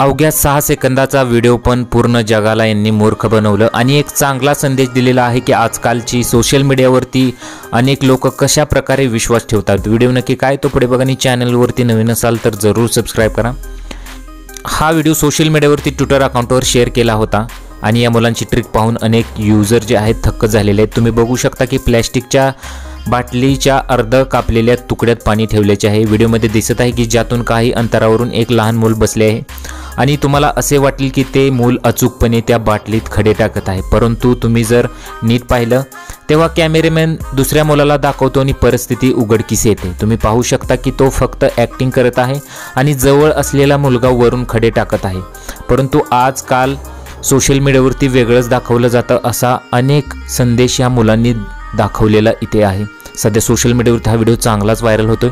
अवघ्या 6 सेकंदाचा व्हिडिओ पण पूर्ण जगाला यांनी मूर्ख बनवलं आणि एक चांगला संदेश दिलेला आहे की आजकालची सोशल मीडियावरती अनेक लोक कशा प्रकारे विश्वास ठेवतात। व्हिडिओ नक्की काय तो पुढे बघा आणि चॅनलवरती नवीन असाल तर जरूर सबस्क्राइब करा। हा व्हिडिओ सोशल मीडियावरती ट्विटर अकाउंटवर शेअर केला होता आणि या मुलांची ट्रिक पाहून अनेक यूजर जे आहेत थक्क झालेले आहेत। तुम्ही बघू शकता की प्लॅस्टिकच्या बाटलीच्या अर्ध कापलेल्या तुकड्यात पाणी ठेवल्याचे आहे। व्हिडिओमध्ये दिसत आहे की ज्यातून काही अंतरावरून एक लहान मूल बसले आहे आणि तुम्हाला असे वाटेल की ते मूल अचूकपणे त्या बाटलीत खडे टाकत आहे, परंतु तुम्ही जर नीट पाहिलं तेव्हा कॅमेरामॅन दुसऱ्या मुलाला दाखवतो आणि परिस्थिती उघडकीस येते। तुम्ही पाहू शकता की तो फक्त ॲक्टिंग करत आहे आणि जवळ असलेला मुलगा वरून खडे टाकत आहे, परंतु आजकाल सोशल मीडियावरती वेगळंच दाखवलं जातं असा अनेक संदेश या मुलांनी दाखवलेला इथे आहे। सध्या सोशल मीडियावरती हा व्हिडिओ चांगलाच व्हायरल होतोय।